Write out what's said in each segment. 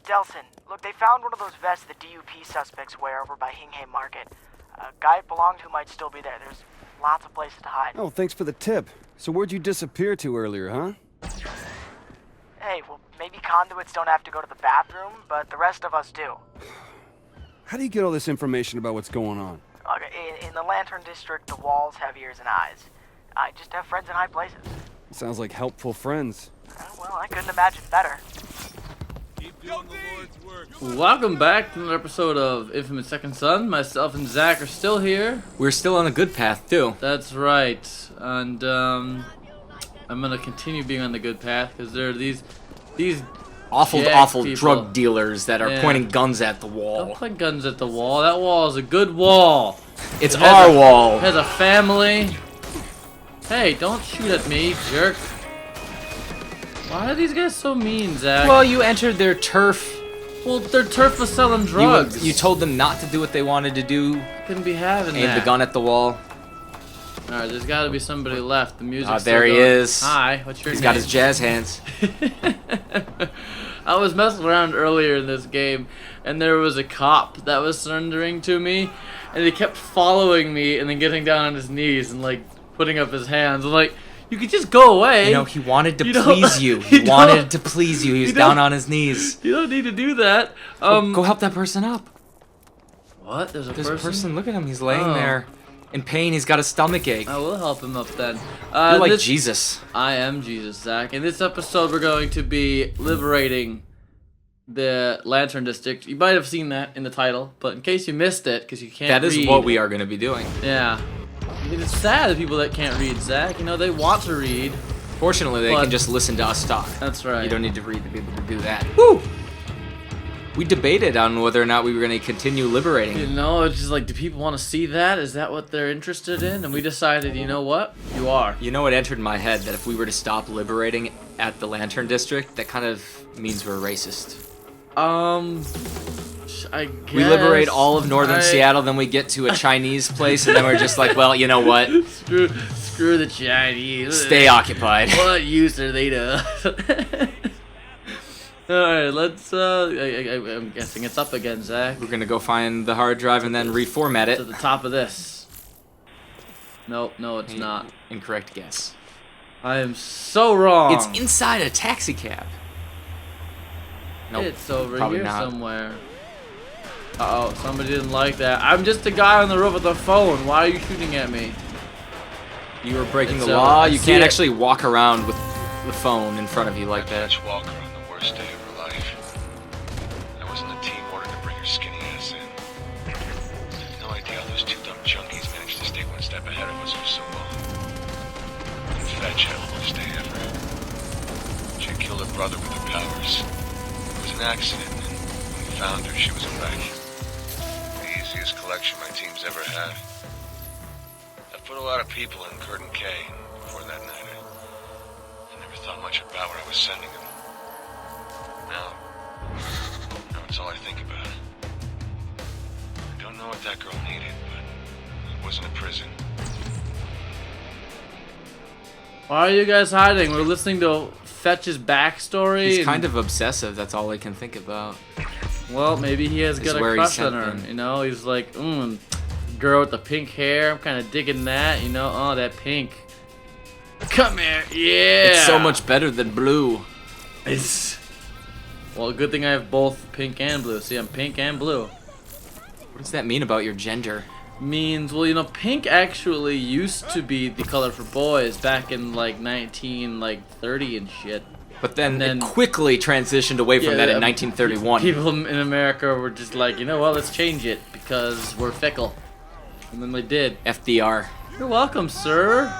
Delsin, look, they found one of those vests the DUP suspects wear over by Hingham Market. A guy it belonged to might still be there. There's lots of places to hide. Oh, thanks for the tip. So where'd you disappear to earlier, huh? Hey, well, maybe conduits don't have to go to the bathroom, but the rest of us do. How do you get all this information about what's going on? Look, in the Lantern District, the walls have ears and eyes. I just have friends in high places. Sounds like helpful friends. Well, I couldn't imagine better. Welcome back to another episode of Infamous Second Son. Myself and Zach are still here. We're still on the good path, too. That's right. And I'm gonna continue being on the good path because there are these Awful people. drug dealers that are pointing guns at the wall. Don't point guns at the wall. That wall is a good wall. It's our wall. It has a family. Hey, don't shoot at me, jerk. Why are these guys so mean, Zach? Well, you entered their turf. Well, their turf was selling drugs. You told them not to do what they wanted to do. Couldn't be having Aim that. the gun at the wall. Alright, there's gotta be somebody left. The music's Oh, still there he going. is. Hi, what's your name? He's got his jazz hands. I was messing around earlier in this game, and there was a cop that was surrendering to me, and he kept following me and then getting down on his knees and, like, putting up his hands. I'm like, you could just go away. You know, he wanted to please you. He wanted to please you. He was down on his knees. You don't need to do that. Go help that person up. What? There's a person. Look at him. He's laying there. In pain, he's got a stomach ache. I will help him up then. You're like Jesus. I am Jesus, Zach. In this episode, we're going to be liberating the Lantern District. You might have seen that in the title, but in case you missed it, because you can't read. That is what we are going to be doing. Yeah. I mean, it's sad that people that can't read, Zach. You know, they want to read. Fortunately, they can just listen to us talk. That's right. You don't need to read to be able to do that. Woo! We debated on whether or not we were going to continue liberating. You know, it's just like, do people want to see that? Is that what they're interested in? And we decided, you know what? You are. You know what entered my head? That if we were to stop liberating at the Lantern District, that kind of means we're racist. I guess. We liberate all of northern Seattle, then we get to a Chinese place, and then we're just like, well, you know what? Screw the Chinese. Stay occupied. What use are they to us? Alright, let's, I'm guessing it's up again, Zach. We're gonna go find the hard drive and then reformat It's it. at the top of this. Nope, no, it's not. Incorrect guess. I am so wrong. It's inside a taxi cab. Nope. It's over probably here not. somewhere. Uh-oh, somebody didn't like that. I'm just a guy on the roof with a phone. Why are you shooting at me? You were breaking It's the law. I You see can't it. actually walk around with the phone in front of you like that. Walker on the worst day of her life. I was in the team ordered to bring her skinny ass in. I have no idea how those two dumb junkies managed to stay one step ahead of us for so long. And Fetch had the worst day ever. She had killed her brother with her powers. It was an accident, and when we found her, she was a wreck. The easiest collection my team's ever had. I put a lot of people in Curtin K before that night. I never thought much about what I was sending them. Now it's all I think about. I don't know what that girl needed, but it wasn't a prison. Why are you guys hiding? We're listening to Fetch's backstory. He's kind of obsessive. That's all I can think about. Well, maybe he has got a where he crush on sent her. them. You know, he's like, girl with the pink hair. I'm kind of digging that. You know, oh, that pink. Come here, yeah. It's so much better than blue. It's. Well, good thing I have both pink and blue. See, I'm pink and blue. What does that mean about your gender? Means, well, you know, pink actually used to be the color for boys back in like 1930 and shit. But then, then it quickly transitioned away from that in 1931. People in America were just like, you know what, let's change it because we're fickle. And then they did. FDR. You're welcome, sir.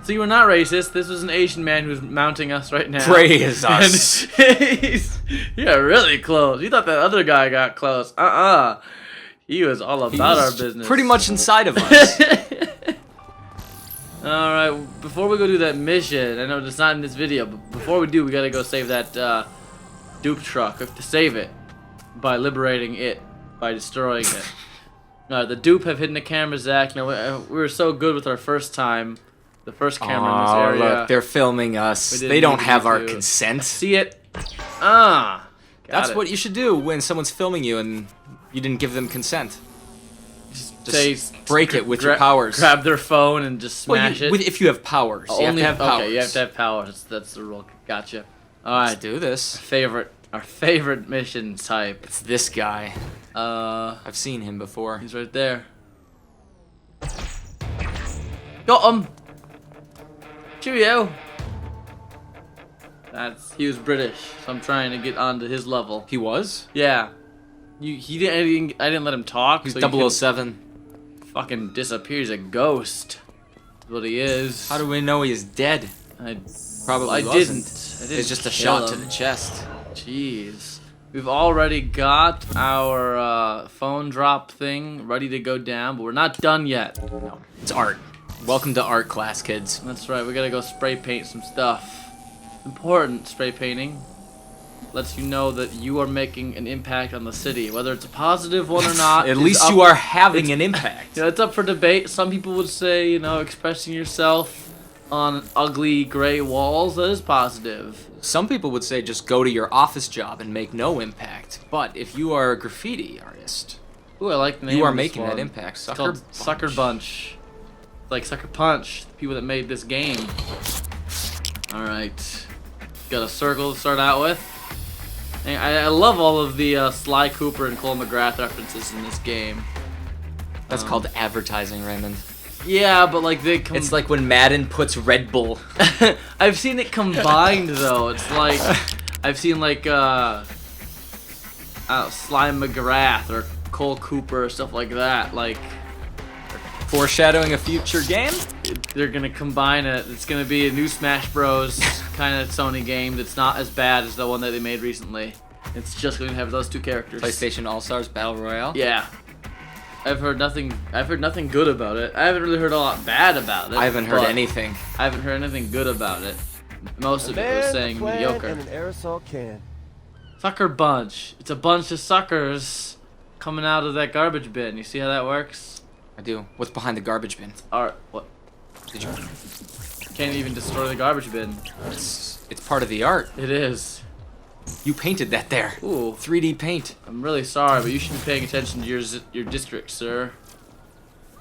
So you were not racist. This was an Asian man who's mounting us right now. Praise us. You're really close. You thought that other guy got close. He was all about our business. Pretty much inside of us. Alright, before we go do that mission, I know it's not in this video, but before we do, we gotta go save that dupe truck. We have to save it by liberating it, by destroying it. The dupe have hidden the camera, Zach. Now, we were so good with our first time. The first camera in this area. Look, they're filming us. We didn't They don't need have you our to. consent. See it? That's it. what you should do when someone's filming you and you didn't give them consent. Just break it with your powers. Grab their phone and just smash it. If you have powers. You have to have powers. Okay, you have to have powers. That's the rule. Gotcha. Alright. Let's do this. Our favorite mission type. It's this guy. I've seen him before. He's right there. Got him! Cheerio! He was British, so I'm trying to get onto his level. He was? Yeah. I didn't let him talk. He's so 007. Fucking disappear. He's a ghost. That's what he is. How do we know he is dead? I Probably didn't. It's just a kill shot to him. the chest. Jeez. We've already got our phone drop thing ready to go down, but we're not done yet. No, it's art. Welcome to art class, kids. That's right, we gotta go spray paint some stuff. Important spray painting. Lets you know that you are making an impact on the city, whether it's a positive one or not. At least you are having an impact. Yeah, it's up for debate. Some people would say, expressing yourself on ugly gray walls, that is positive. Some people would say just go to your office job and make no impact. But if you are a graffiti artist, Ooh, I like the name you are of this making that one. impact. It's called Sucker Bunch. Like Sucker Punch, the people that made this game. Alright. Got a circle to start out with. And I love all of the Sly Cooper and Cole McGrath references in this game. That's called advertising, Raymond. Yeah, but like it's like when Madden puts Red Bull. I've seen it combined though. It's like I've seen like Sly McGrath or Cole Cooper or stuff like that. Like foreshadowing a future game. They're gonna combine it. It's gonna be a new Smash Bros. kind of Sony game that's not as bad as the one that they made recently. It's just going to have those two characters. PlayStation All-Stars Battle Royale? Yeah. I've heard nothing good about it. I haven't really heard a lot bad about it. I haven't heard anything. I haven't heard anything good about it. Most of it was saying mediocre. And an aerosol can. Sucker bunch. It's a bunch of suckers coming out of that garbage bin. You see how that works? I do. What's behind the garbage bin? Art. What? Did you? Can't even destroy the garbage bin. It's part of the art. It is. You painted that there. Ooh. 3D paint. I'm really sorry, but you should be paying attention to your district, sir.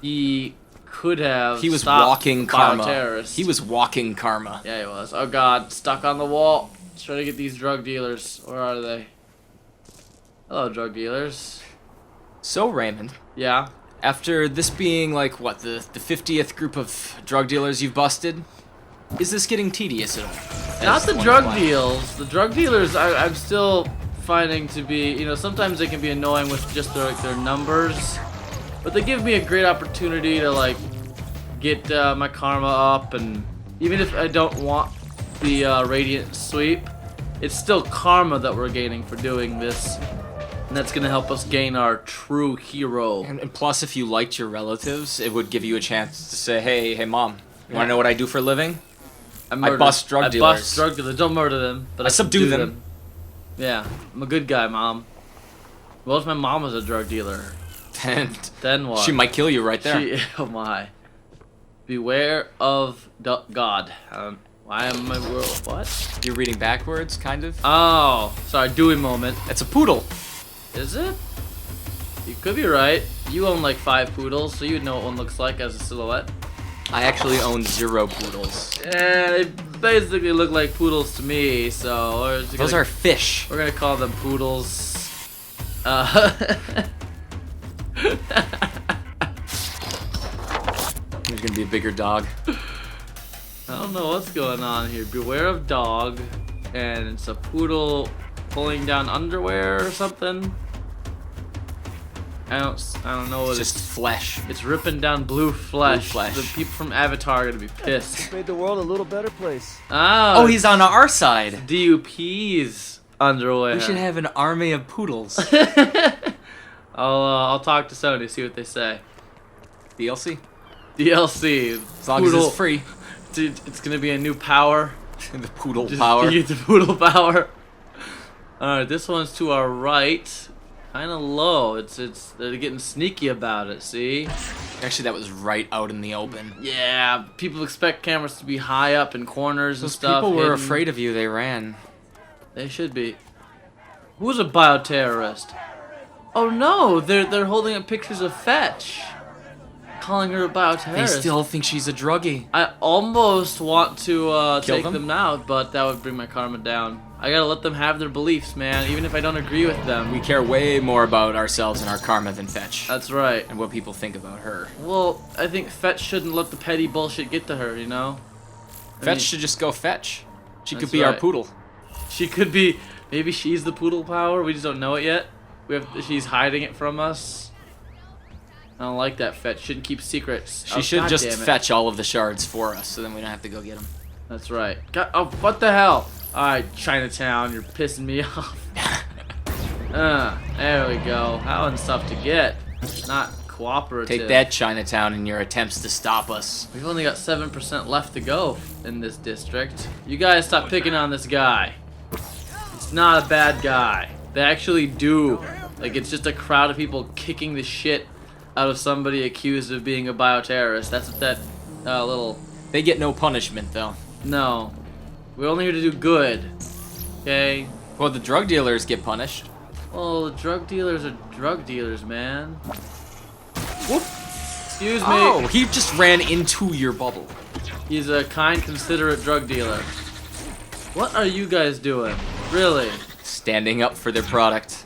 He could have. He was stopped walking karma. terrorists. He was walking karma. Yeah, he was. Oh God, stuck on the wall. Let's try to get these drug dealers. Where are they? Hello, drug dealers. So Raymond. Yeah. After this being like what the 50th group of drug dealers you've busted, is this getting tedious at all? Not the drug deals. The drug dealers, I'm still finding to be, sometimes they can be annoying with just their numbers, but they give me a great opportunity to like get my karma up, and even if I don't want the radiant sweep, it's still karma that we're gaining for doing this, and that's gonna help us gain our true hero. And plus, if you liked your relatives, it would give you a chance to say, hey mom, you wanna know what I do for a living? I bust drug dealers. I bust drug dealers. Don't murder them, but I subdue them. Yeah, I'm a good guy, Mom. What if my mom was a drug dealer? Then what? She might kill you right there. Oh my. Beware of God. Why am I world? What? You're reading backwards, kind of? Oh, sorry. Dewey moment. It's a poodle. Is it? You could be right. You own like 5 poodles, so you'd know what one looks like as a silhouette. I actually own 0 poodles. They basically look like poodles to me, so... Those are fish. We're gonna call them poodles. There's gonna be a bigger dog. I don't know what's going on here. Beware of dog, and it's a poodle pulling down underwear or something. I don't know what it's just flesh. It's ripping down blue flesh. Blue flesh. The people from Avatar are gonna be pissed. It's made the world a little better place. Oh, he's on our side. DUP's underwear. We should have an army of poodles. I'll talk to Sony, see what they say. DLC? DLC. As long as it's free. It's gonna be a new power. The poodle power. You get the poodle power. Alright, this one's to our right. Kinda low. They're getting sneaky about it, see? Actually, that was right out in the open. Yeah, people expect cameras to be high up in corners and Those stuff. people were hidden. afraid of you, they ran. They should be. Who's a bioterrorist? Oh no, they're holding up pictures of Fetch, calling her a bioterrorist. They still think she's a druggie. I almost want to Kill take them? them out, but that would bring my karma down. I gotta let them have their beliefs, man, even if I don't agree with them. We care way more about ourselves and our karma than Fetch. That's right. And what people think about her. Well, I think Fetch shouldn't let the petty bullshit get to her, you know? Fetch should just go fetch. She could That's be our right. poodle. She could be, maybe she's the poodle power, we just don't know it yet. She's hiding it from us. I don't like that. Fetch shouldn't keep secrets. She should just fetch all of the shards for us, so then we don't have to go get them. That's right. God, oh, what the hell? Alright, Chinatown, you're pissing me off. There we go. That one's tough to get. Not cooperative. Take that, Chinatown, in your attempts to stop us. We've only got 7% left to go in this district. You guys stop picking on this guy. It's not a bad guy. They actually do. Like, it's just a crowd of people kicking the shit out of somebody accused of being a bioterrorist. That's what that little... They get no punishment, though. No. We're only here to do good. Okay? Well, the drug dealers get punished. Well, the drug dealers are drug dealers, man. Whoop! Excuse me. Oh, he just ran into your bubble. He's a kind, considerate drug dealer. What are you guys doing? Really? Standing up for their product.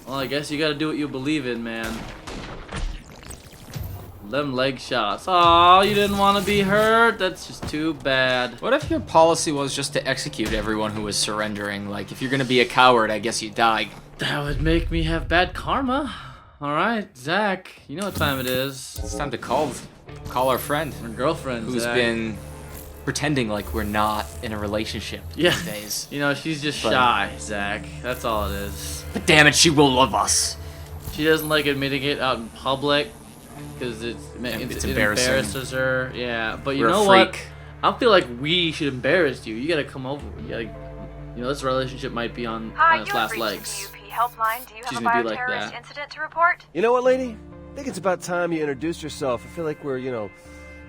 Well, I guess you gotta do what you believe in, man. Them leg shots. Oh, you didn't want to be hurt? That's just too bad. What if your policy was just to execute everyone who was surrendering? Like, if you're gonna be a coward, I guess you die. That would make me have bad karma. Alright, Zach, you know what time it is. It's time to call our friend. Our girlfriend, Who's Zach. been pretending like we're not in a relationship these days. You know, she's just But- shy, Zach. That's all it is. But damn it, she will love us. She doesn't like admitting it out in public because it embarrassing. embarrasses her. Yeah, but you We're a know what? freak. I don't feel like we should embarrass you. You gotta come over. You gotta, you know, this relationship might be on its last legs. DUP helpline. Do you She's have a gonna be like bioterrorist that. incident to report? You know what, lady? I think it's about time you introduced yourself. I feel like we're,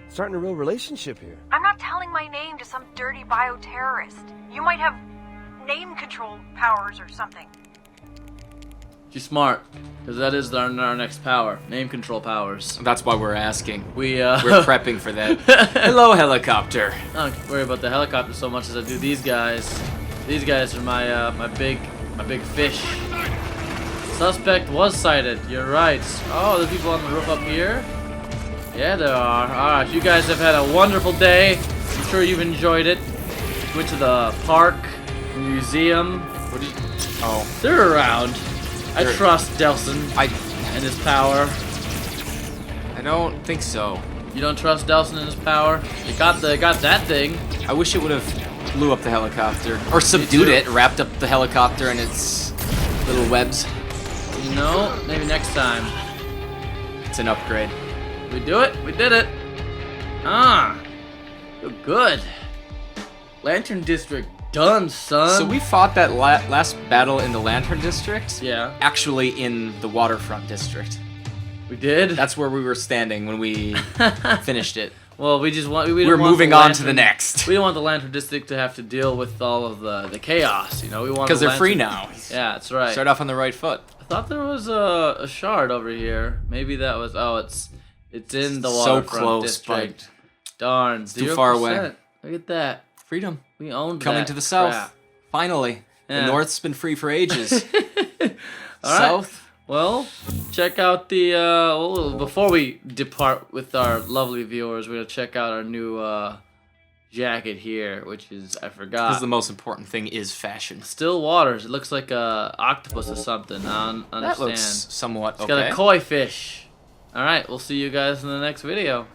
starting a real relationship here. I'm not telling my name to some dirty bioterrorist. You might have name control powers or something. She's smart, because that is our next power. Name control powers. That's why we're asking. We're We're prepping for that. Hello, helicopter. I don't worry about the helicopter so much as I do these guys. These guys are my big fish. Suspect was sighted. You're right. Oh, there's people on the roof up here. Yeah, there are. All right, you guys have had a wonderful day. I'm sure you've enjoyed it. Went to the park, museum. What do you... Oh. They're around. I They're- trust Delsin and his power. I don't think so. You don't trust Delsin and his power? They got that thing. I wish it would have blew up the helicopter. Or subdued too. it, wrapped up the helicopter in its little webs. You know, maybe next time. It's an upgrade. We do it. We did it. Ah, feel good. Lantern District done, son. So we fought that last battle in the Lantern District. Yeah, Actually in the Waterfront District. we did. That's where we were standing when we finished it. Well, we just want. We're moving on to the next. We don't want the Lantern District to have to deal with all of the chaos. You know, we want Because the they're free Lantern- now. Yeah, that's right. Start off on the right foot. I thought there was a shard over here. Maybe that was. Oh, it's in the So Waterfront close, District. Darn, It's too far away. 0%. Look at that. Freedom. We owned Coming that to the south. crap. Finally. Yeah. The north's been free for ages. All right. South. Well, check out the before we depart with our lovely viewers, we're gonna check out our new jacket here, which is I forgot. Because the most important thing is fashion. Still waters. It looks like a octopus or something. I don't understand. That looks somewhat It's okay. got a koi fish. All right, we'll see you guys in the next video.